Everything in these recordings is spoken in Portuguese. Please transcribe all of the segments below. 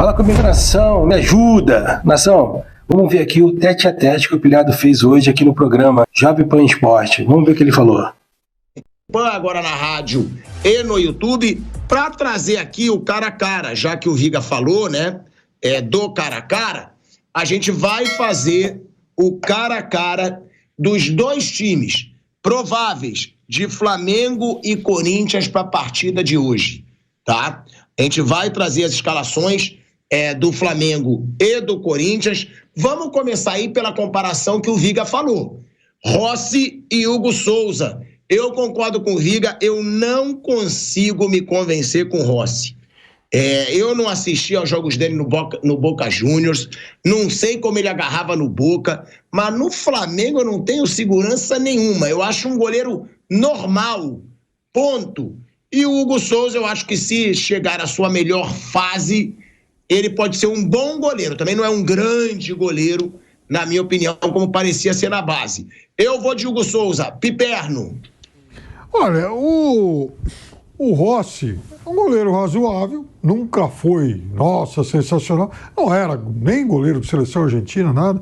Fala comigo, nação, me ajuda. Nação, vamos ver aqui o tete-a-tete que o Pilhado fez hoje aqui no programa Jovem Pan Esporte. Vamos ver o que ele falou. Agora na rádio e no YouTube, para trazer aqui o cara a cara, já que o Viga falou, né, do cara a cara, a gente vai fazer o cara a cara dos dois times prováveis de Flamengo e Corinthians para a partida de hoje, tá? A gente vai trazer as escalações do Flamengo e do Corinthians. Vamos começar aí pela comparação que o Viga falou. Rossi e Hugo Souza. Eu concordo com o Viga, eu não consigo me convencer com o Rossi. Eu não assisti aos jogos dele no Boca Juniors, não sei como ele agarrava no Boca, mas no Flamengo eu não tenho segurança nenhuma. Eu acho um goleiro normal, ponto. E o Hugo Souza, eu acho que se chegar à sua melhor fase, ele pode ser um bom goleiro. Também não é um grande goleiro, na minha opinião, como parecia ser na base. Eu vou de Hugo Souza. Piperno. Olha, o Rossi é um goleiro razoável, nunca foi, nossa, sensacional. Não era nem goleiro de seleção argentina, nada.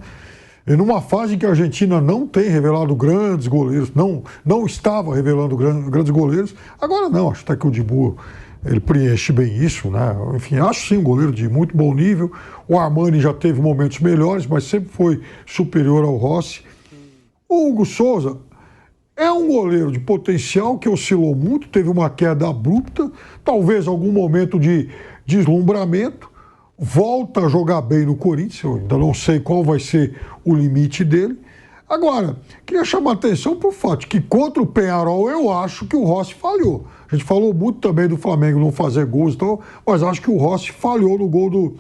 E numa fase em que a Argentina não tem revelado grandes goleiros, não estava revelando grandes goleiros, agora não, acho até que o Dibu, ele preenche bem isso, né? Enfim, acho sim um goleiro de muito bom nível. O Armani já teve momentos melhores, mas sempre foi superior ao Rossi. O Hugo Souza é um goleiro de potencial que oscilou muito, teve uma queda abrupta, talvez algum momento de deslumbramento, volta a jogar bem no Corinthians, eu ainda não sei qual vai ser o limite dele. Agora, queria chamar a atenção para o fato de que contra o Peñarol eu acho que o Rossi falhou. A gente falou muito também do Flamengo não fazer gols, então, mas acho que o Rossi falhou no gol do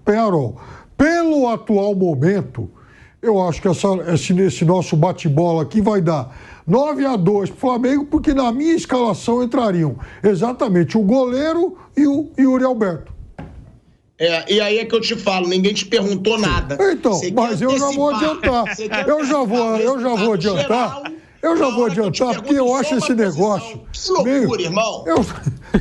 Peñarol. Pelo atual momento, eu acho que esse nosso bate-bola aqui vai dar 9-2 para o Flamengo, porque na minha escalação entrariam exatamente o goleiro e o Yuri Alberto. E aí é que eu te falo, ninguém te perguntou nada. Então, mas eu já vou adiantar. Eu já vou adiantar. Eu já vou adiantar, porque eu acho esse negócio... Que loucura, irmão!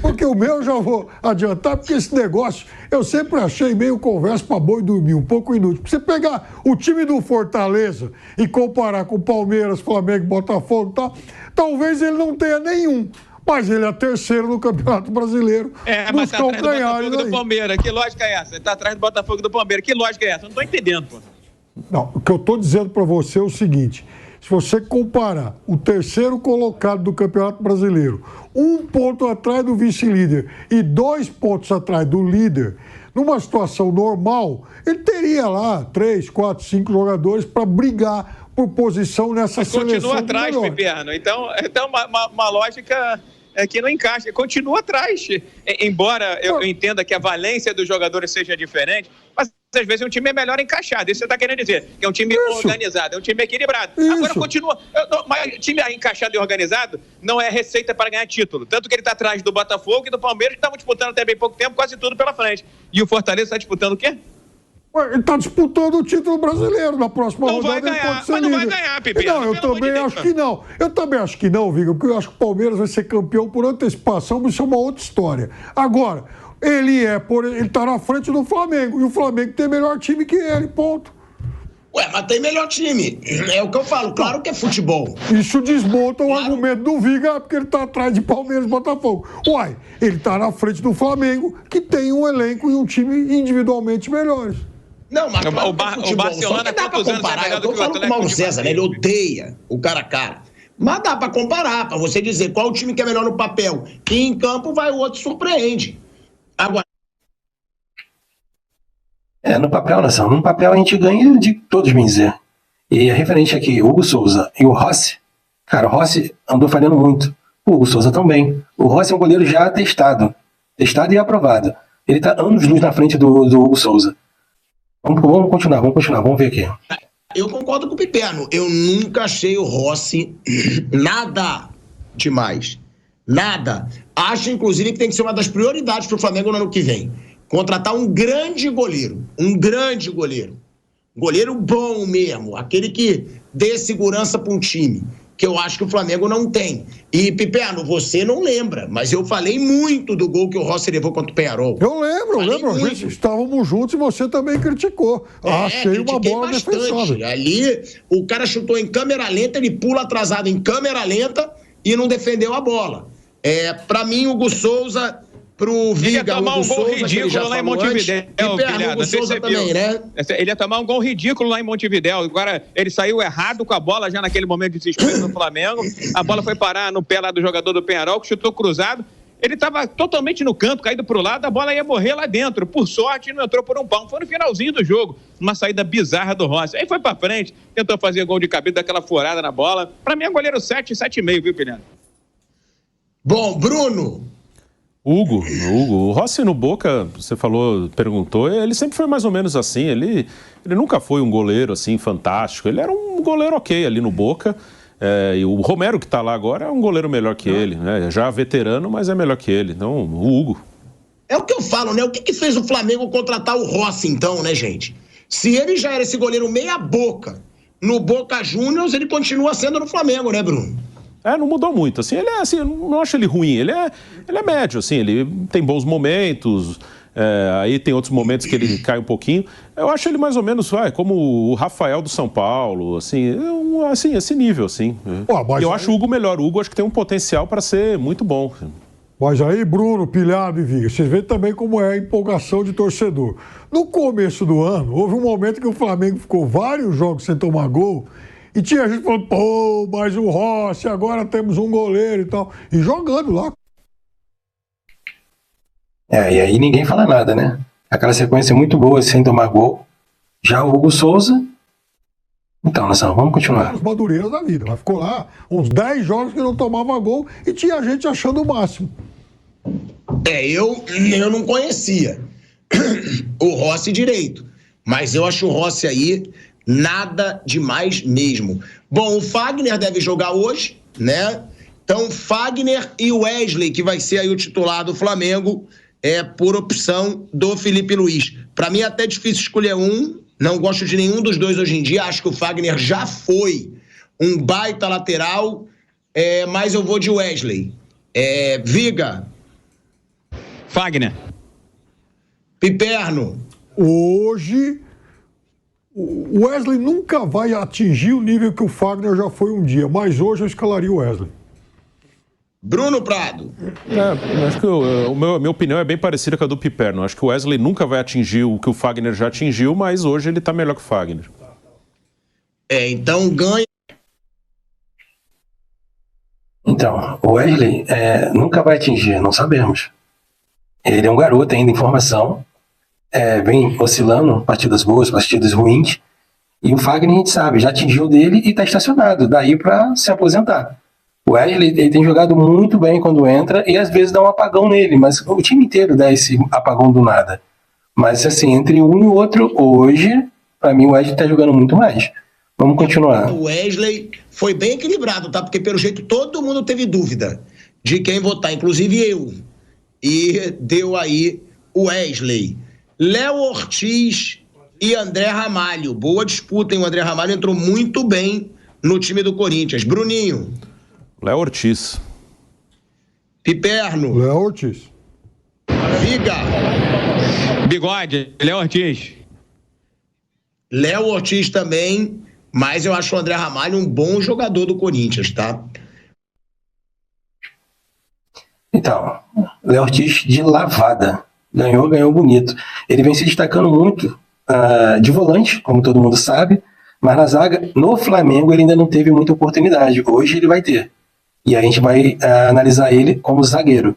Porque o meu eu já vou adiantar, porque esse negócio eu sempre achei meio conversa para boi dormir, um pouco inútil. Você pegar o time do Fortaleza e comparar com o Palmeiras, Flamengo, Botafogo e tal, talvez ele não tenha nenhum. Mas ele é terceiro no Campeonato Brasileiro. Mas tá atrás do Botafogo e do Palmeiras. Que lógica é essa? Ele tá atrás do Botafogo e do Palmeiras. Que lógica é essa? Eu não tô entendendo, pô. Não, o que eu tô dizendo para você é o seguinte... Se você comparar o terceiro colocado do Campeonato Brasileiro, 1 ponto atrás do vice-líder e 2 pontos atrás do líder, numa situação normal, ele teria lá 3, 4, 5 jogadores para brigar por posição nessa seleção. Continua atrás, Piperno. Então uma lógica que não encaixa. Continua atrás. Embora eu entenda que a valência dos jogadores seja diferente, mas às vezes um time é melhor encaixado. Isso você está querendo dizer, que é um time organizado, é um time equilibrado. Isso. Agora continua. Mas time encaixado e organizado não é receita para ganhar título. Tanto que ele está atrás do Botafogo e do Palmeiras, que estavam disputando até bem pouco tempo, quase tudo pela frente. E o Fortaleza está disputando o quê? Ele está disputando o título brasileiro na próxima rodada. Vai ganhar, mas não vai ganhar, Pipe. Não, eu também acho que não. Eu também acho que não, Viga, porque eu acho que o Palmeiras vai ser campeão por antecipação, mas isso é uma outra história. Agora, ele está na frente do Flamengo, e o Flamengo tem melhor time que ele, ponto. Mas tem melhor time. É o que eu falo, claro que é futebol. Isso desmonta o argumento do Viga, porque ele está atrás de Palmeiras e Botafogo. Ele está na frente do Flamengo, que tem um elenco e um time individualmente melhores. Não, mas claro, o Barcelona dá pra comparar. Eu tô falando com o Mauro César, né? Ele odeia o cara a cara. Mas dá pra comparar, pra você dizer qual o time que é melhor no papel. E em campo vai o outro surpreende. Agora... No papel, nação. No papel a gente ganha de todos, bem dizer. E referente aqui, Hugo Souza e o Rossi. Cara, o Rossi andou falhando muito. O Hugo Souza também. O Rossi é um goleiro já testado. Testado e aprovado. Ele tá anos-luz na frente do Hugo Souza. Vamos continuar, vamos ver aqui. Eu concordo com o Piperno. Eu nunca achei o Rossi nada demais. Nada. Acho, inclusive, que tem que ser uma das prioridades para o Flamengo no ano que vem. Contratar um grande goleiro. Um grande goleiro. Goleiro bom mesmo. Aquele que dê segurança para um time. que eu acho que o Flamengo não tem. E, Piperno, você não lembra, mas eu falei muito do gol que o Rossi levou contra o Penharol. Eu lembro. A gente estávamos juntos e você também criticou. Achei uma bola defensável. Ali, o cara chutou em câmera lenta, ele pula atrasado em câmera lenta e não defendeu a bola. Para mim, o Hugo Souza... Pro Viga, ele ia tomar um gol ridículo lá em Montevidéu. Ele ia tomar um gol ridículo lá em Montevidéu. Agora, ele saiu errado com a bola já naquele momento de desespero no Flamengo. A bola foi parar no pé lá do jogador do Penharol, que chutou cruzado. Ele estava totalmente no campo, caído pro lado, a bola ia morrer lá dentro. Por sorte, não entrou por um palmo. Foi no finalzinho do jogo. Uma saída bizarra do Rossi. Aí foi pra frente, tentou fazer gol de cabeça, daquela furada na bola. Pra mim é goleiro 7, 7,5, viu, Pilhano? Bom, Bruno... Hugo, o Rossi no Boca, você falou, perguntou, ele sempre foi mais ou menos assim, ele nunca foi um goleiro assim fantástico, ele era um goleiro ok ali no Boca, e o Romero que tá lá agora é um goleiro melhor que ele, né? Já veterano, mas é melhor que ele, então o Hugo. É o que eu falo, né? O que fez o Flamengo contratar o Rossi então, né, gente? Se ele já era esse goleiro meia boca no Boca Juniors, ele continua sendo no Flamengo, né, Bruno? Não mudou muito, assim, ele é assim, eu não acho ele ruim, ele é médio, assim, ele tem bons momentos, aí tem outros momentos que ele cai um pouquinho, eu acho ele mais ou menos, como o Rafael do São Paulo, assim, esse nível, assim. E eu acho o Hugo melhor, o Hugo acho que tem um potencial para ser muito bom. Mas aí, Bruno, Pilhado e Viga, vocês veem também como é a empolgação de torcedor. No começo do ano, houve um momento que o Flamengo ficou vários jogos sem tomar gol, e tinha gente falando, pô, mas o Rossi, agora temos um goleiro e tal. E jogando lá. E aí ninguém fala nada, né? Aquela sequência muito boa, sem tomar gol. Já o Hugo Souza... Então, Nação, vamos continuar. Os madureiros da vida. Mas ficou lá uns 10 jogos que não tomava gol e tinha gente achando o máximo. Eu não conhecia o Rossi direito. Mas eu acho o Rossi aí... nada demais mesmo. Bom, o Fagner deve jogar hoje, né? Então, Fagner e Wesley, que vai ser aí o titular do Flamengo, por opção do Felipe Luiz. Para mim é até difícil escolher um, não gosto de nenhum dos dois hoje em dia, acho que o Fagner já foi um baita lateral, mas eu vou de Wesley. Viga. Fagner. Piperno. Hoje... o Wesley nunca vai atingir o nível que o Fagner já foi um dia, mas hoje eu escalaria o Wesley. Bruno Prado. Acho que a minha opinião é bem parecida com a do Piperno. Acho que o Wesley nunca vai atingir o que o Fagner já atingiu, mas hoje ele está melhor que o Fagner. Então ganha. Então, o Wesley nunca vai atingir, não sabemos. Ele é um garoto ainda em formação. Vem oscilando, partidas boas, partidas ruins, e o Fagner a gente sabe, já atingiu dele e está estacionado, daí para se aposentar. O Wesley ele tem jogado muito bem quando entra e às vezes dá um apagão nele, mas o time inteiro dá esse apagão do nada. Mas assim, entre um e o outro, hoje, para mim o Wesley está jogando muito mais. Vamos continuar. O Wesley foi bem equilibrado, tá? Porque pelo jeito todo mundo teve dúvida de quem votar, inclusive eu. E deu aí o Wesley. Léo Ortiz e André Ramalho. Boa disputa, hein? O André Ramalho entrou muito bem no time do Corinthians. Bruninho. Léo Ortiz. Piperno. Léo Ortiz. Viga. Bigode. Léo Ortiz. Léo Ortiz também, mas eu acho o André Ramalho um bom jogador do Corinthians, tá? Então, Léo Ortiz de lavada. Ganhou bonito. Ele vem se destacando muito de volante, como todo mundo sabe, mas na zaga, no Flamengo, ele ainda não teve muita oportunidade. Hoje ele vai ter. E a gente vai analisar ele como zagueiro.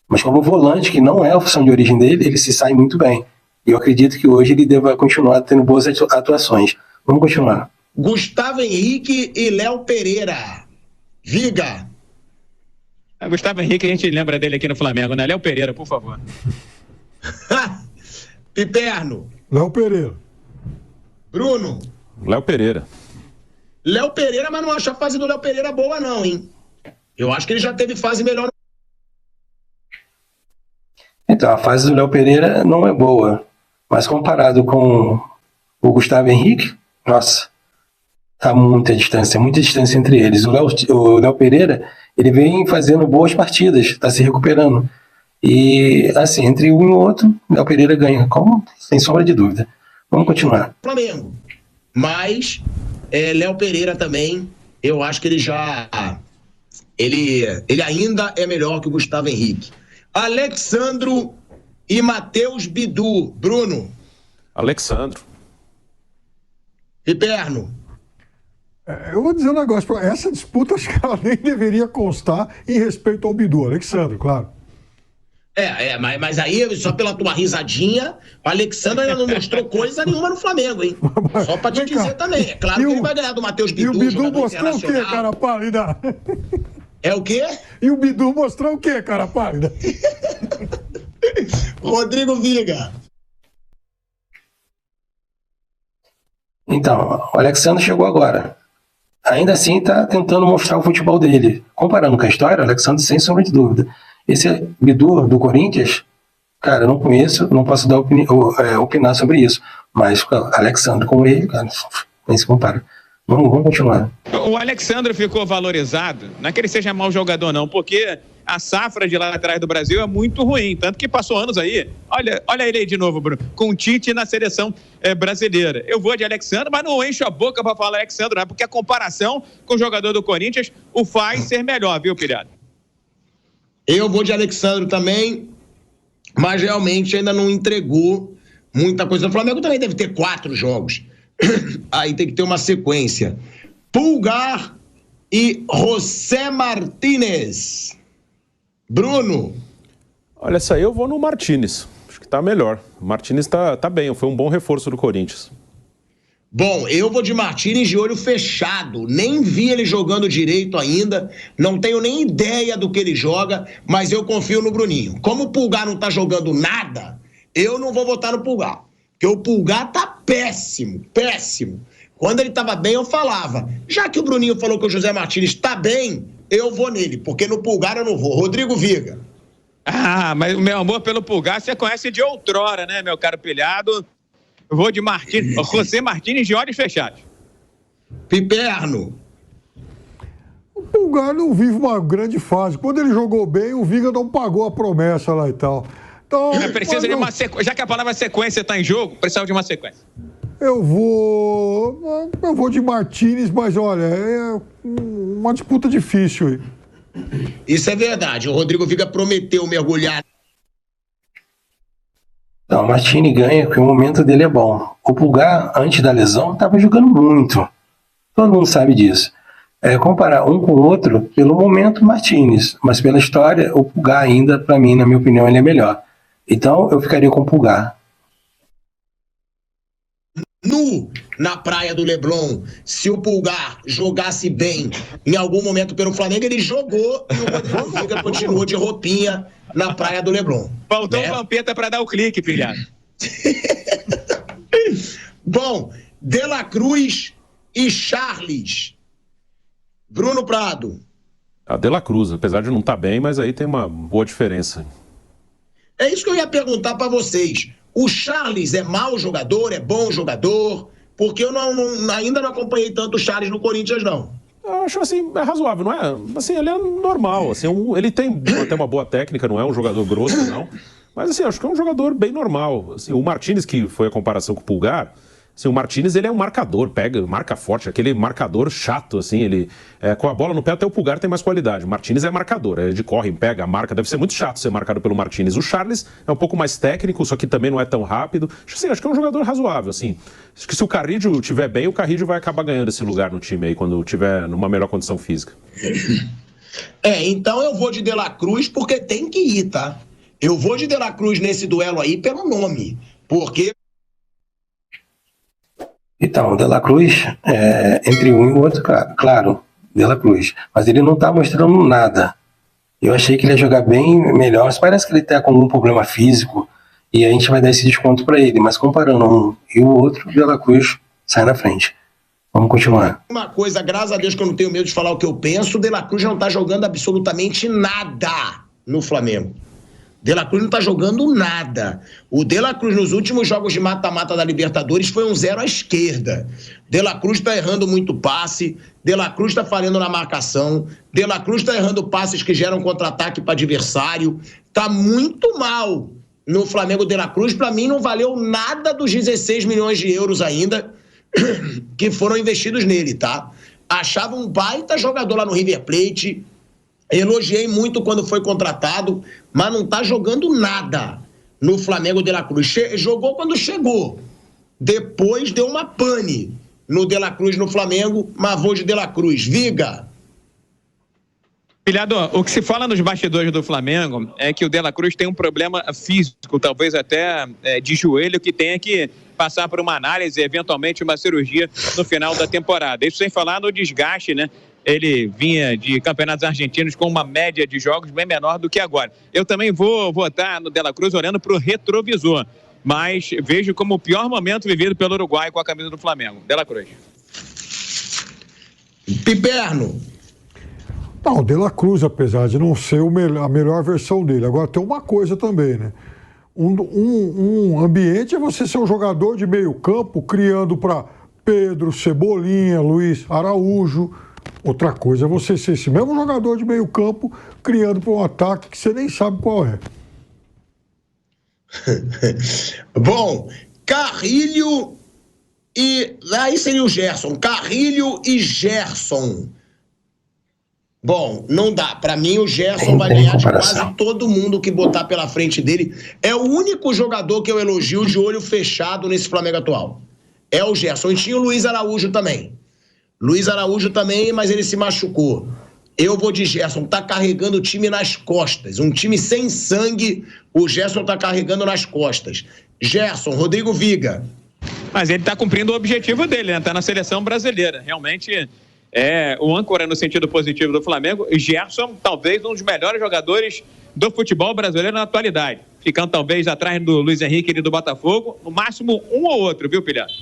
Mas como volante, que não é a função de origem dele, ele se sai muito bem. E eu acredito que hoje ele deva continuar tendo boas atuações. Vamos continuar. Gustavo Henrique e Léo Pereira. Viga. Gustavo Henrique, a gente lembra dele aqui no Flamengo, né? Léo Pereira, por favor. Piperno. Léo Pereira. Bruno. Léo Pereira. Léo Pereira, mas não acho a fase do Léo Pereira boa não, hein? Eu acho que ele já teve fase melhor. Então, a fase do Léo Pereira não é boa. Mas comparado com o Gustavo Henrique, nossa, Tá muita distância entre eles. O Léo Pereira, ele vem fazendo boas partidas, está se recuperando. E, assim, entre um e o outro, o Léo Pereira ganha, sem sombra de dúvida. Vamos continuar. Flamengo. Mas, Léo Pereira também, eu acho que ele ainda é melhor que o Gustavo Henrique. Alexandro e Matheus Bidu. Bruno. Alexandro. Piperno. Eu vou dizer um negócio, essa disputa acho que ela nem deveria constar em respeito ao Bidu, Alexandre, claro. Mas aí, só pela tua risadinha, o Alexandre ainda não mostrou coisa nenhuma no Flamengo, hein? Só pra te dizer também. É claro que ele vai ganhar do Matheus Bidu. E o Bidu mostrou o quê, cara pálida? É o quê? E o Bidu mostrou o quê, cara pálida? Rodrigo Viga. Então, o Alexandre chegou agora. Ainda assim, está tentando mostrar o futebol dele. Comparando com a história, o Alexandre, sem sombra de dúvida. Esse Bidu do Corinthians, cara, eu não conheço, não posso opinar sobre isso. Mas Alexandre com ele, cara, nem se compara. Vamos continuar. O Alexandre ficou valorizado, não é que ele seja mau jogador não, porque a safra de laterais do Brasil é muito ruim, tanto que passou anos aí, olha ele aí de novo, Bruno, com o Tite na seleção brasileira. Eu vou de Alexandre, mas não encho a boca para falar Alexandre, não, porque a comparação com o jogador do Corinthians o faz ser melhor, viu, Pilhado? Eu vou de Alexandre também, mas realmente ainda não entregou muita coisa. O Flamengo também deve ter 4 jogos. Aí tem que ter uma sequência. Pulgar e José Martínez. Bruno. Olha, essa aí eu vou no Martínez. Acho que tá melhor. O Martínez tá bem, foi um bom reforço do Corinthians. Bom, eu vou de Martínez de olho fechado. Nem vi ele jogando direito ainda. Não tenho nem ideia do que ele joga, mas eu confio no Bruninho. Como o Pulgar não tá jogando nada, eu não vou votar no Pulgar. Porque o Pulgar tá péssimo, péssimo. Quando ele tava bem, eu falava. Já que o Bruninho falou que o José Martínez tá bem, eu vou nele, porque no Pulgar eu não vou. Rodrigo Viga. Ah, mas o meu amor pelo Pulgar você conhece de outrora, né, meu caro Pilhado? Eu vou de José Martínez de olhos fechados. Piperno. O Pulgar não vive uma grande fase. Quando ele jogou bem, o Viga não pagou a promessa lá e tal. Então, precisa de uma sequência. Já que a palavra sequência está em jogo, precisa de uma sequência. Eu vou de Martínez, mas olha, é uma disputa difícil aí. Isso é verdade. O Rodrigo Viga prometeu mergulhar. Não, o Martínez ganha porque o momento dele é bom. O Pulgar, antes da lesão, estava jogando muito. Todo mundo sabe disso. Comparar um com o outro, pelo momento, Martínez. Mas pela história, o Pulgar ainda, para mim, na minha opinião, ele é melhor. Então, eu ficaria com o Pulgar. Na praia do Leblon, se o Pulgar jogasse bem em algum momento pelo Flamengo, ele jogou e o Rodrigo Viga continuou de roupinha na praia do Leblon. Faltou um Vampeta para dar o clique, Pilhado. Bom, De La Cruz e Charles. Bruno Prado. A De La Cruz, apesar de não estar bem, mas aí tem uma boa diferença. É isso que eu ia perguntar para vocês. O Charles é mau jogador, é bom jogador? Porque eu ainda não acompanhei tanto o Charles no Corinthians, não. Eu acho assim, é razoável, não é? Assim, ele é normal, assim, ele tem até uma boa técnica, não é um jogador grosso, não. Mas assim, acho que é um jogador bem normal. Assim, o Martínez, que foi a comparação com o Pulgar, assim, o Martínez, ele é um marcador, marca forte, aquele marcador chato, assim, ele com a bola no pé até o Pulgar tem mais qualidade. O Martínez é marcador, ele corre, pega, marca, deve ser muito chato ser marcado pelo Martínez. O Charles é um pouco mais técnico, só que também não é tão rápido. Acho que é um jogador razoável, assim. Acho que se o Carrillo estiver bem, o Carrillo vai acabar ganhando esse lugar no time aí, quando tiver numa melhor condição física. Então eu vou de De La Cruz, porque tem que ir, tá? Eu vou de De La Cruz nesse duelo aí pelo nome, porque... Então, o De La Cruz, entre um e o outro, claro, De La Cruz. Mas ele não está mostrando nada. Eu achei que ele ia jogar bem melhor. Mas parece que ele está com algum problema físico e a gente vai dar esse desconto para ele. Mas comparando um e o outro, o De La Cruz sai na frente. Vamos continuar. Uma coisa, graças a Deus que eu não tenho medo de falar o que eu penso, o De La Cruz não está jogando absolutamente nada no Flamengo. De La Cruz não tá jogando nada. O De La Cruz nos últimos jogos de mata-mata da Libertadores foi um 0 à esquerda. De La Cruz tá errando muito passe, De La Cruz tá falhando na marcação, De La Cruz tá errando passes que geram contra-ataque para adversário. Tá muito mal no Flamengo. De La Cruz, para mim, não valeu nada dos 16 milhões de euros ainda que foram investidos nele, tá? Achava um baita jogador lá no River Plate, elogiei muito quando foi contratado, mas não tá jogando nada no Flamengo. De La Cruz jogou quando chegou, depois deu uma pane no De La Cruz no Flamengo, mas vou de De La Cruz. Viga. Pilhado, o que se fala nos bastidores do Flamengo é que o De La Cruz tem um problema físico, talvez até de joelho, que tenha que passar por uma análise, eventualmente uma cirurgia no final da temporada. Isso sem falar no desgaste, né? Ele vinha de campeonatos argentinos com uma média de jogos bem menor do que agora. Eu também vou votar no De La Cruz olhando para o retrovisor, mas vejo como o pior momento vivido pelo Uruguai com a camisa do Flamengo. De La Cruz. Piperno. Não, o De La Cruz, apesar de não ser a melhor versão dele. Agora tem uma coisa também, né? Um ambiente é você ser um jogador de meio campo, criando para Pedro, Cebolinha, Luiz Araújo. Outra coisa é você ser esse mesmo jogador de meio campo, criando para um ataque que você nem sabe qual é. Bom, Carrilho e... aí seria o Gerson. Carrilho e Gerson. Bom, não dá. Pra mim, o Gerson vai ganhar de quase todo mundo que botar pela frente dele. É o único jogador que eu elogio de olho fechado nesse Flamengo atual. É o Gerson. E tinha o Luiz Araújo também. Luiz Araújo também, mas ele se machucou. Eu vou de Gerson. Tá carregando o time nas costas. Um time sem sangue, o Gerson tá carregando nas costas. Gerson, Rodrigo Viga. Mas ele tá cumprindo o objetivo dele, né? Tá na seleção brasileira. Realmente... é o âncora no sentido positivo do Flamengo. Gerson, talvez um dos melhores jogadores do futebol brasileiro na atualidade. Ficando talvez atrás do Luiz Henrique e do Botafogo. No máximo um ou outro, viu, Pilhado?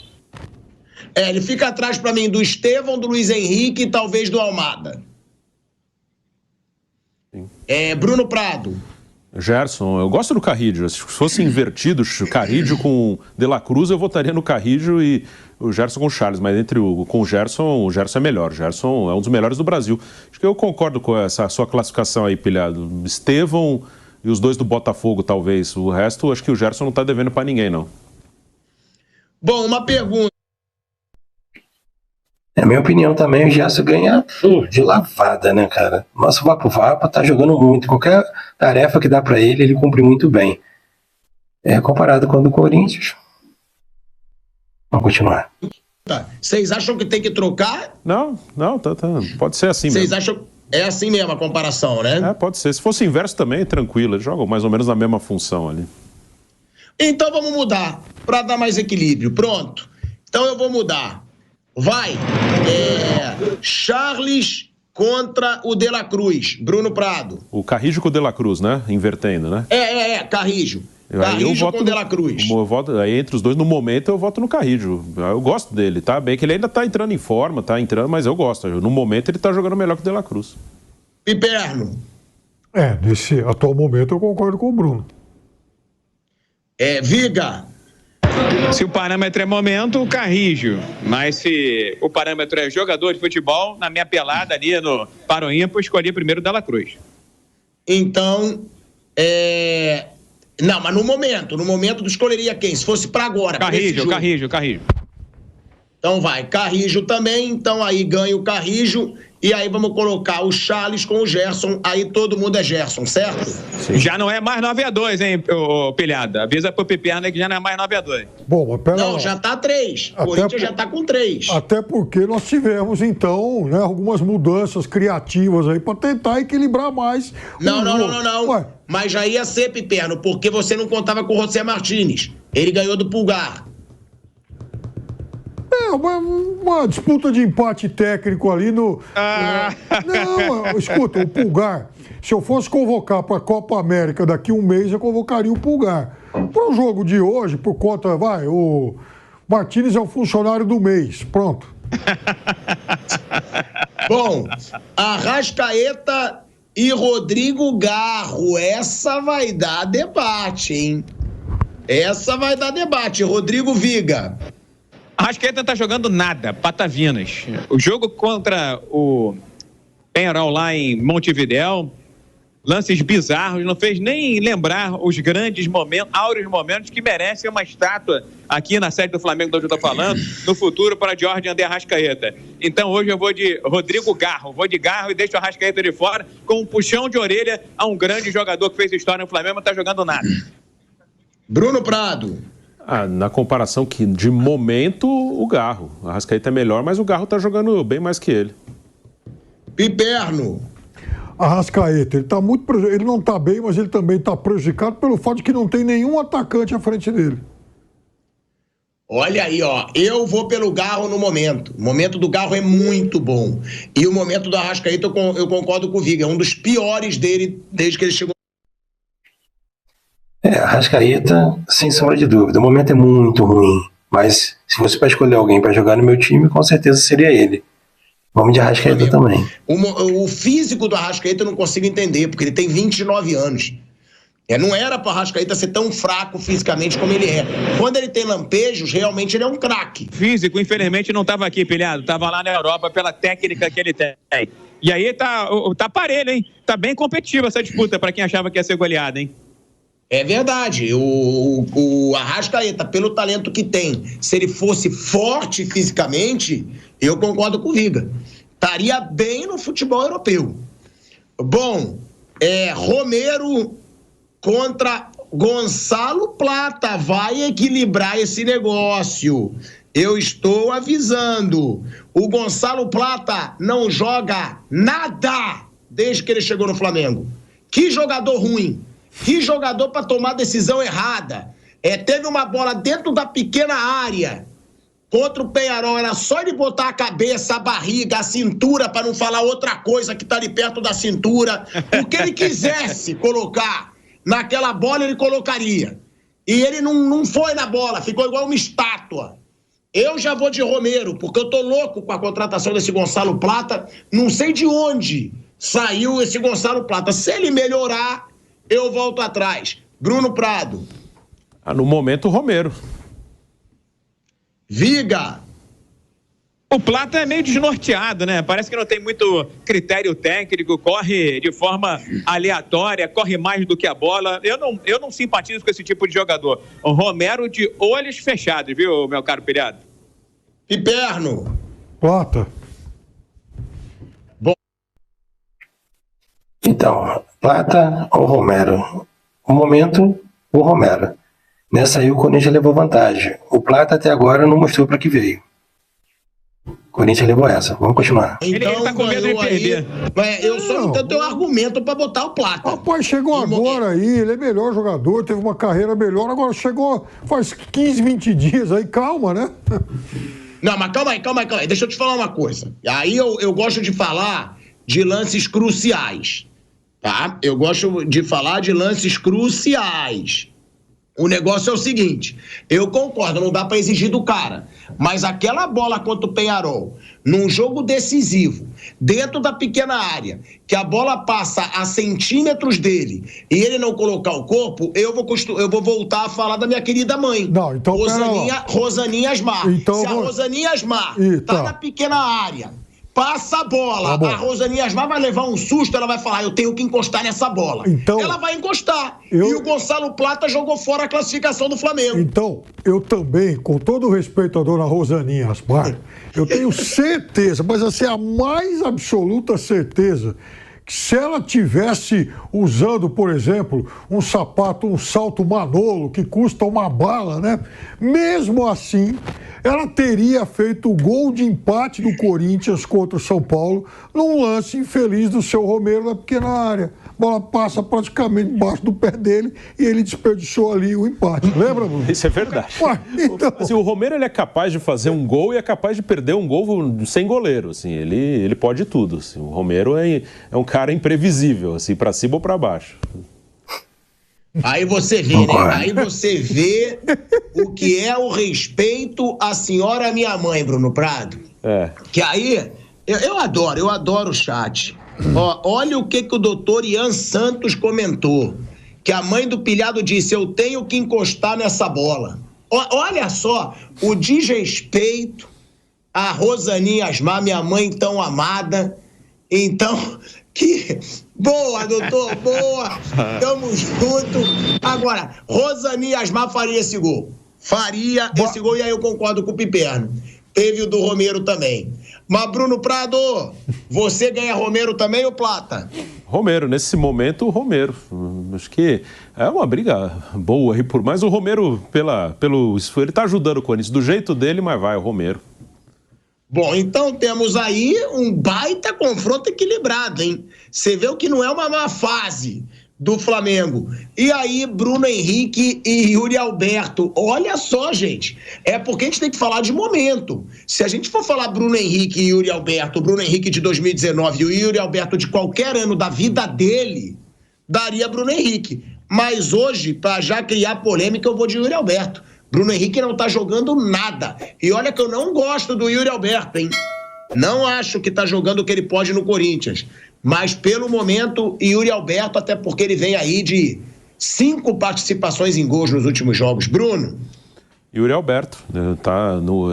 Ele fica atrás para mim do Estevão, do Luiz Henrique e talvez do Almada. Bruno Prado. Gerson, eu gosto do Carrillo. Se fosse invertido, Carrillo com De La Cruz, eu votaria no Carrillo e o Gerson com o Charles, mas com o Gerson é melhor. O Gerson é um dos melhores do Brasil. Acho que eu concordo com essa sua classificação aí, Pilhado. Estevão e os dois do Botafogo, talvez. O resto, acho que o Gerson não tá devendo para ninguém, não. Bom, uma pergunta. Na minha opinião também, o Gerson ganha de lavada, né, cara? Nossa, o Vapo tá jogando muito. Qualquer tarefa que dá para ele cumpre muito bem. Comparado com o do Corinthians. Vamos continuar. Vocês acham que tem que trocar? Não, tá. Pode ser assim mesmo. Vocês acham é assim mesmo a comparação, né? Pode ser. Se fosse inverso também, tranquilo. Eles jogam mais ou menos na mesma função ali. Então vamos mudar, para dar mais equilíbrio. Pronto. Então eu vou mudar. Vai. Charles contra o De La Cruz. Bruno Prado. O Carrillo com o De La Cruz, né? Invertendo, né? Carrillo. Carrillo com o De La Cruz. Aí entre os dois, no momento, eu voto no Carrillo. Eu gosto dele, tá? Bem que ele ainda tá entrando em forma, mas eu gosto. No momento, ele tá jogando melhor que o De La Cruz. Piperno. Nesse atual momento, eu concordo com o Bruno. Viga. Se o parâmetro é momento, o Carrillo. Mas se o parâmetro é jogador de futebol, na minha pelada ali no Paro Ímpar, eu escolhi primeiro o De La Cruz. Então, não, mas no momento tu escolheria quem? Se fosse pra agora. Carrillo. Então vai, Carrillo também, então aí ganha o Carrillo, e aí vamos colocar o Charles com o Gerson, aí todo mundo é Gerson, certo? Sim. Já não é mais 9-2, hein, Pilhada? Avisa pro Piperno que já não é mais 9-2. Bom, mas pera lá. Não, já tá 3. O Corinthians já tá com 3. Até porque nós tivemos, então, né, algumas mudanças criativas aí para tentar equilibrar mais. Não. Ué. Mas já ia ser, Piperno, porque você não contava com o José Martínez. Ele ganhou do Pulgar. Uma disputa de empate técnico ali no... Não, escuta, o Pulgar, se eu fosse convocar para a Copa América daqui um mês, eu convocaria o Pulgar. Para o jogo de hoje, por conta, o Martínez é o funcionário do mês, pronto. Bom, Arrascaeta e Rodrigo Garro. Essa vai dar debate, hein? Essa vai dar debate. Rodrigo Viga. Arrascaeta não tá jogando nada, patavinas. O jogo contra o Penharol lá em Montevidéu, lances bizarros, não fez nem lembrar os grandes momentos, áureos momentos que merecem uma estátua aqui na sede do Flamengo, de onde eu estou falando, no futuro para Jorge André Arrascaeta. Então hoje eu vou de Rodrigo Garro, e deixo o Arrascaeta de fora com um puxão de orelha a um grande jogador que fez história no Flamengo, não está jogando nada. Bruno Prado. Na comparação que de momento o Garro. O Arrascaeta é melhor, mas o Garro está jogando bem mais que ele. Piperno. Arrascaeta, ele não está bem, mas ele também está prejudicado pelo fato de que não tem nenhum atacante à frente dele. Olha aí, ó, eu vou pelo Garro no momento. O momento do Garro é muito bom. E o momento do Arrascaeta, eu concordo com o Viga, é um dos piores dele desde que ele chegou. Arrascaeta, sem sombra de dúvida. O momento é muito ruim, mas se fosse para escolher alguém para jogar no meu time, com certeza seria ele. Vamos de Arrascaeta também. O físico do Arrascaeta eu não consigo entender, porque ele tem 29 anos. Não era para o Arrascaeta ser tão fraco fisicamente como ele é. Quando ele tem lampejos, realmente ele é um craque. Físico, infelizmente, não estava aqui, pilhado. Estava lá na Europa pela técnica que ele tem. E aí tá parelho, hein? Tá bem competitiva essa disputa para quem achava que ia ser goleada, hein? É verdade. O Arrascaeta, pelo talento que tem, se ele fosse forte fisicamente, eu concordo com o Viga. Estaria bem no futebol europeu. Bom, Romero contra Gonçalo Plata. Vai equilibrar esse negócio. Eu estou avisando. O Gonçalo Plata não joga nada desde que ele chegou no Flamengo. Que jogador ruim. Que jogador para tomar decisão errada. Teve uma bola dentro da pequena área contra o Penharol. Era só ele botar a cabeça, a barriga, a cintura, para não falar outra coisa que tá ali perto da cintura. O que ele quisesse colocar naquela bola, ele colocaria. E ele não foi na bola, ficou igual uma estátua. Eu já vou de Romero, porque eu tô louco com a contratação desse Gonçalo Plata. Não sei de onde saiu esse Gonçalo Plata. Se ele melhorar, eu volto atrás. Bruno Prado. No momento, o Romero. Viga. O Plata é meio desnorteado, né? Parece que não tem muito critério técnico, corre de forma aleatória, corre mais do que a bola. Eu não simpatizo com esse tipo de jogador. O Romero de olhos fechados, viu, meu caro pilhado? Piperno. Plata. Então, Plata ou Romero? O momento, o Romero. Nessa aí o Corinthians levou vantagem. O Plata até agora não mostrou para que veio. O Corinthians levou essa. Vamos continuar. Então, ele tá com medo de perder. Eu só não tenho argumento para botar o Plata. Rapaz, chegou agora aí, ele é melhor jogador, teve uma carreira melhor, agora chegou faz 15, 20 dias aí, calma, né? Não, mas calma aí. Deixa eu te falar uma coisa. Aí eu gosto de falar de lances cruciais. Tá? Eu gosto de falar de lances cruciais. O negócio é o seguinte, eu concordo, não dá para exigir do cara, mas aquela bola contra o Penharol, num jogo decisivo, dentro da pequena área, que a bola passa a centímetros dele e ele não colocar o corpo, eu vou voltar a falar da minha querida mãe. Não, então Rosaninha Asmar. Então, se a Rosaninha Asmar tá na pequena área, passa a bola, a Rosaninha Asmar vai levar um susto, ela vai falar, eu tenho que encostar nessa bola. Então, ela vai encostar. E o Gonçalo Plata jogou fora a classificação do Flamengo. Então, eu também, com todo o respeito à dona Rosaninha Asmar, eu tenho certeza, mas assim, a mais absoluta certeza, que se ela tivesse usando, por exemplo, um sapato, um salto Manolo, que custa uma bala, né? Mesmo assim, ela teria feito o gol de empate do Corinthians contra o São Paulo num lance infeliz do seu Romero na pequena área. A bola passa praticamente embaixo do pé dele e ele desperdiçou ali o empate. Lembra, Bruno? Isso é verdade. Ué, então... assim, o Romero ele é capaz de fazer um gol e é capaz de perder um gol sem goleiro. Assim, ele pode tudo. Assim. O Romero é um cara imprevisível, assim, para cima ou para baixo. Aí você vê, né? Aí você vê o que é o respeito à senhora minha mãe, Bruno Prado. É. Que aí, eu adoro o chat. Ó, olha o que o doutor Ian Santos comentou. Que a mãe do pilhado disse, eu tenho que encostar nessa bola. Olha só, o desrespeito a Rosaninha Asmar, minha mãe tão amada. Então, que... Boa, doutor, boa. Tamo junto. Agora, Rosaninha Asmar faria esse gol. Faria esse gol, e aí eu concordo com o Piperno. Teve o do Romero também. Mas, Bruno Prado, você ganha Romero também ou Plata? Romero, nesse momento, o Romero. Acho que é uma briga boa aí por mais. O Romero, ele tá ajudando o Corinthians do jeito dele, mas vai, o Romero. Bom, então temos aí um baita confronto equilibrado, hein? Você vê o que não é uma má fase do Flamengo. E aí, Bruno Henrique e Yuri Alberto. Olha só, gente. É porque a gente tem que falar de momento. Se a gente for falar Bruno Henrique e Yuri Alberto, o Bruno Henrique de 2019 e o Yuri Alberto de qualquer ano da vida dele, daria Bruno Henrique. Mas hoje, para já criar polêmica, eu vou de Yuri Alberto. Bruno Henrique não tá jogando nada. E olha que eu não gosto do Yuri Alberto, hein? Não acho que tá jogando o que ele pode no Corinthians. Mas, pelo momento, Yuri Alberto, até porque ele vem aí de 5 participações em gols nos últimos jogos. Bruno? Yuri Alberto.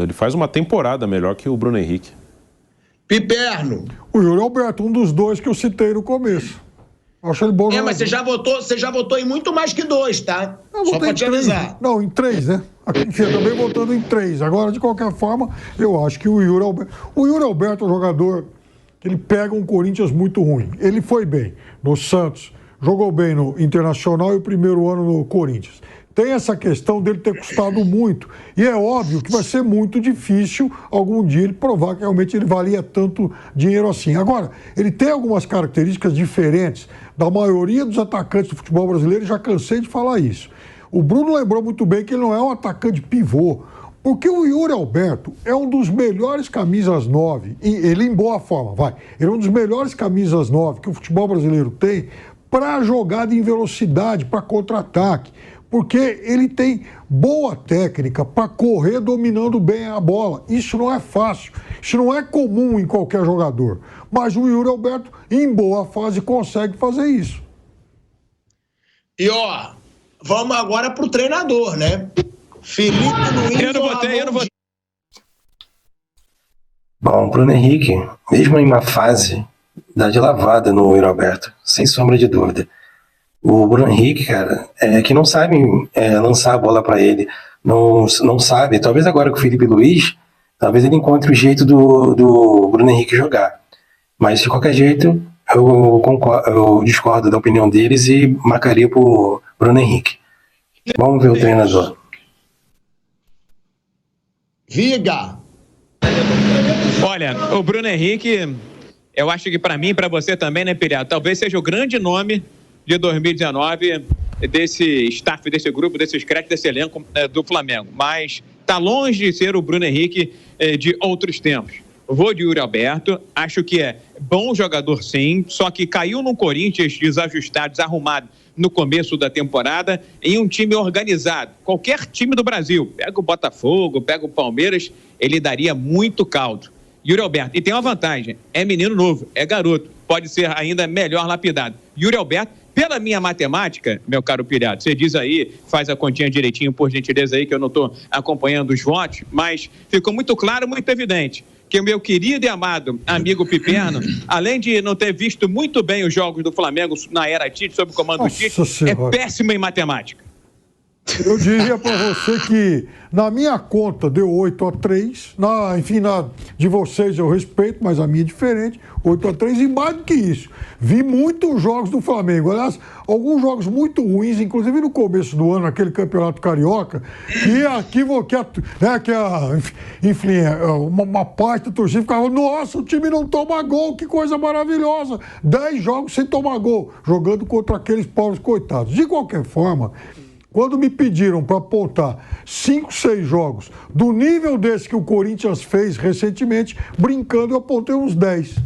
Ele faz uma temporada melhor que o Bruno Henrique. Piperno? O Yuri Alberto, um dos dois que eu citei no começo. Eu acho ele bom. Mas você já votou em muito mais que 2, tá? Só pra te avisar. Não, em 3, né? Aqui eu também votando em 3. Agora, de qualquer forma, eu acho que o Yuri Alberto é um jogador que ele pega um Corinthians muito ruim. Ele foi bem no Santos, jogou bem no Internacional e o primeiro ano no Corinthians. Tem essa questão dele ter custado muito. E é óbvio que vai ser muito difícil algum dia ele provar que realmente ele valia tanto dinheiro assim. Agora, ele tem algumas características diferentes da maioria dos atacantes do futebol brasileiro, já cansei de falar isso. O Bruno lembrou muito bem que ele não é um atacante pivô, porque o Yuri Alberto é um dos melhores camisas 9, e ele em boa forma, ele é um dos melhores camisas 9 que o futebol brasileiro tem para jogada em velocidade, para contra-ataque, porque ele tem boa técnica para correr dominando bem a bola. Isso não é fácil, isso não é comum em qualquer jogador. Mas o Yuri Alberto, em boa fase, consegue fazer isso. E vamos agora pro treinador, né? Felipe Luiz. Eu não votei. Bom, Bruno Henrique, mesmo em uma fase, dá de lavada no Yuri Alberto, sem sombra de dúvida. O Bruno Henrique, cara, que não sabe lançar a bola para ele, não sabe, talvez agora com o Felipe Luiz, talvez ele encontre o jeito do Bruno Henrique jogar. Mas, de qualquer jeito, eu discordo da opinião deles e marcaria pro Bruno Henrique. Vamos ver o treinador. Viga! Olha, o Bruno Henrique, eu acho que para mim e para você também, né, Pilhado? Talvez seja o grande nome de 2019 desse staff, desse grupo, desses créditos, desse elenco do Flamengo. Mas está longe de ser o Bruno Henrique de outros tempos. Vou de Yuri Alberto, acho que é bom jogador sim, só que caiu no Corinthians desajustado, desarrumado no começo da temporada, em um time organizado. Qualquer time do Brasil, pega o Botafogo, pega o Palmeiras, ele daria muito caldo. Yuri Alberto, e tem uma vantagem, é menino novo, é garoto, pode ser ainda melhor lapidado. Yuri Alberto, pela minha matemática, meu caro Pilhado, você diz aí, faz a continha direitinho, por gentileza aí, que eu não estou acompanhando os votos, mas ficou muito claro, muito evidente, que o meu querido e amado amigo Piperno, além de não ter visto muito bem os jogos do Flamengo na era Tite, sob o comando do Tite, é péssimo em matemática. Eu diria para você que na minha conta deu 8-3, de vocês eu respeito, mas a minha é diferente, 8-3 e mais do que isso. Vi muitos jogos do Flamengo, aliás, alguns jogos muito ruins, inclusive no começo do ano, aquele campeonato carioca, uma parte da torcida ficava, nossa, o time não toma gol, que coisa maravilhosa, 10 jogos sem tomar gol, jogando contra aqueles pobres coitados. De qualquer forma, quando me pediram para apontar 5, 6 jogos do nível desse que o Corinthians fez recentemente, brincando, eu apontei uns 10.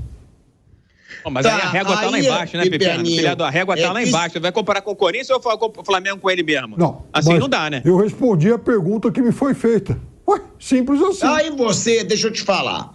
Mas aí a régua está lá embaixo, né, Piperno? Filhado, a régua está lá embaixo. Você vai comparar com o Corinthians ou o Flamengo com ele mesmo? Não. Assim não dá, né? Eu respondi a pergunta que me foi feita. Ué, simples assim. Aí deixa eu te falar,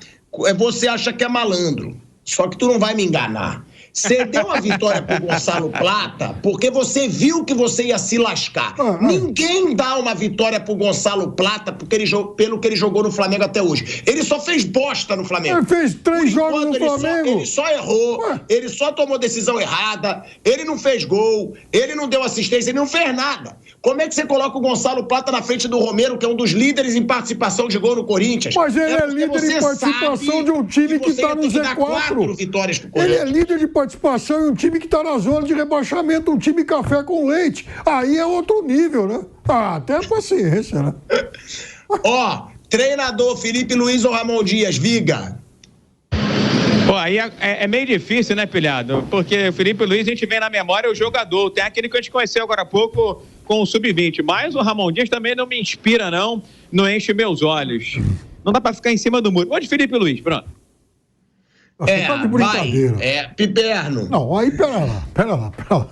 você acha que é malandro, só que tu não vai me enganar. Você deu a vitória pro Gonçalo Plata porque você viu que você ia se lascar. Ninguém dá uma vitória pro Gonçalo Plata pelo que ele jogou no Flamengo até hoje. Ele só fez bosta no Flamengo. Ele fez 3 jogos no Flamengo. Ele só errou, ele só tomou decisão errada, ele não fez gol, ele não deu assistência, ele não fez nada. Como é que você coloca o Gonçalo Plata na frente do Romero, que é um dos líderes em participação de gol no Corinthians? Mas ele é líder em participação de um time que está no Z4. Ele é líder de participação em um time que está na zona de rebaixamento, um time café com leite. Aí é outro nível, né? Até paciência, né? Ó, treinador Felipe Luiz ou Ramon Dias, Viga? Pô, aí é meio difícil, né, Pilhado? Porque o Felipe Luiz, a gente vem na memória o jogador. Tem aquele que a gente conheceu agora há pouco com o Sub-20. Mas o Ramon Dias também não me inspira, não enche meus olhos. Não dá pra ficar em cima do muro. Vou de Felipe Luiz, pronto. Você tá de brincadeira. Piperno. Não, aí pera lá.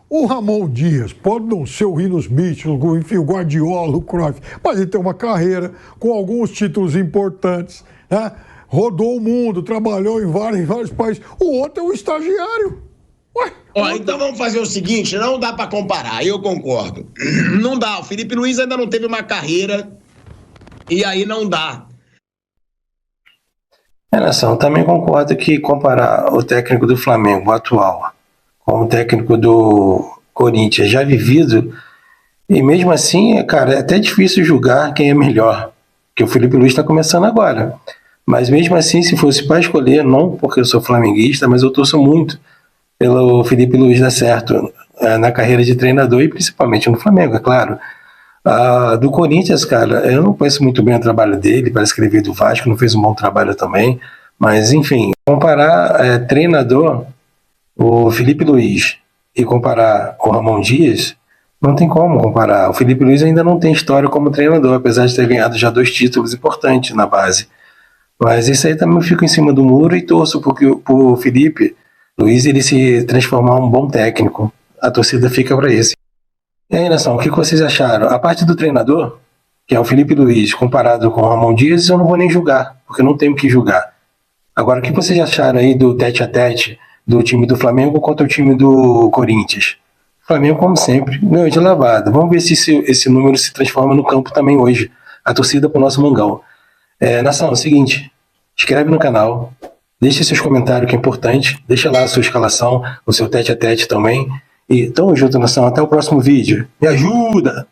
O Ramon Dias pode não ser o Rinos Mitchell, enfim, o Guardiola, o Cruyff, mas ele tem uma carreira com alguns títulos importantes, né? Rodou o mundo, trabalhou em vários países. O outro é um estagiário. Ué, então vamos fazer o seguinte, não dá pra comparar, eu concordo. Não dá, o Felipe Luiz ainda não teve uma carreira e aí não dá. Nação, também concordo que comparar o técnico do Flamengo atual com o técnico do Corinthians já vivido, e mesmo assim, cara, é até difícil julgar quem é melhor, porque o Felipe Luiz está começando agora. Mas mesmo assim, se fosse para escolher, não porque eu sou flamenguista, mas eu torço muito pelo Felipe Luiz dar certo na carreira de treinador e principalmente no Flamengo, é claro. Do Corinthians, cara, eu não conheço muito bem o trabalho dele, parece que ele veio do Vasco, não fez um bom trabalho também, mas enfim, comparar treinador, o Felipe Luiz, e comparar o Ramon Dias, não tem como comparar. O Felipe Luiz ainda não tem história como treinador, apesar de ter ganhado já 2 títulos importantes na base. Mas isso aí também eu fico em cima do muro e torço porque o Felipe Luiz ele se transformar em um bom técnico. A torcida fica para esse. E aí, Nação, o que vocês acharam? A parte do treinador, que é o Felipe Luiz, comparado com o Ramon Dias, eu não vou nem julgar, porque eu não tenho que julgar. Agora, o que vocês acharam aí do tete-a-tete do time do Flamengo contra o time do Corinthians? O Flamengo, como sempre, ganhou de lavada. Vamos ver se esse número se transforma no campo também hoje. A torcida pro nosso Mangão. Nação, é o seguinte, inscreve no canal, deixe seus comentários que é importante, deixa lá a sua escalação, o seu tete-a-tete também. E tamo junto, Nação, até o próximo vídeo. Me ajuda!